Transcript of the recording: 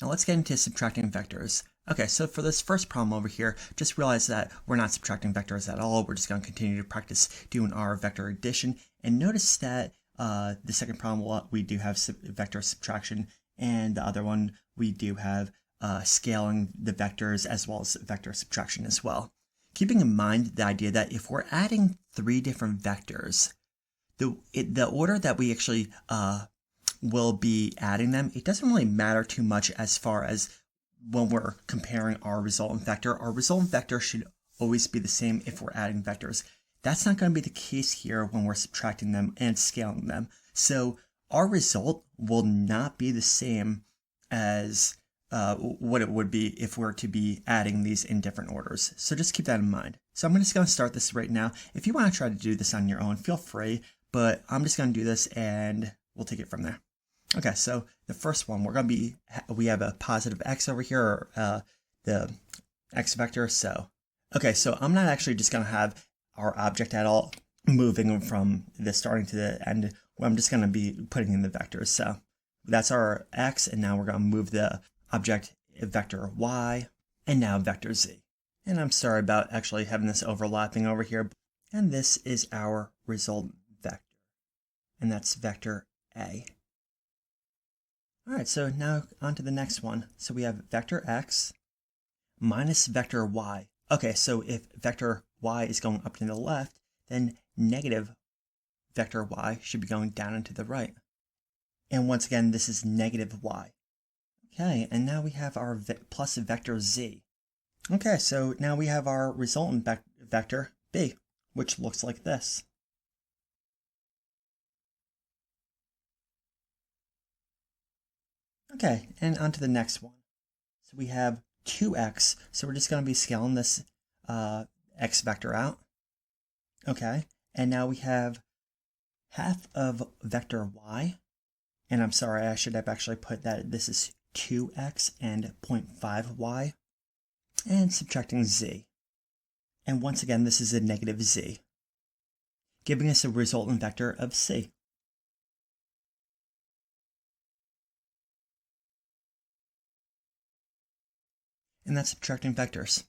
Now let's get into subtracting vectors. Okay, so for this first problem over here, just realize that we're not subtracting vectors at all. We're just going to continue to practice doing our vector addition. And notice that the second problem, we do have vector subtraction, and the other one, we do have scaling the vectors as well as vector subtraction as well. Keeping in mind the idea that if we're adding three different vectors, the order that we actually will be adding them, it doesn't really matter too much as far as when we're comparing our resultant vector. Our resultant vector should always be the same if we're adding vectors. That's not going to be the case here when we're subtracting them and scaling them. So our result will not be the same as what it would be if we're to be adding these in different orders. So just keep that in mind. So I'm just going to start this right now. If you want to try to do this on your own, feel free, but I'm just going to do this and we'll take it from there. Okay, so the first one, we have a positive x over here, or the x vector. So I'm not actually just going to have our object at all moving from the starting to the end. I'm just going to be putting in the vectors. So that's our x, and now we're going to move the object vector y, and now vector z. And I'm sorry about actually having this overlapping over here. And this is our resultant vector, and that's vector a. All right, so now on to the next one. So we have vector x minus vector y. Okay, so if vector y is going up to the left, then negative vector y should be going down and to the right. And once again, this is negative y. Okay, and now we have our plus vector z. Okay, so now we have our resultant vector b, which looks like this. Okay, and on to the next one. So we have 2x, so we're just going to be scaling this x vector out. Okay, and now we have half of vector y, and I'm sorry, I should have actually put that this is 2x and 0.5y, and subtracting z. And once again, this is a negative z, giving us a resultant vector of c. And that's subtracting vectors.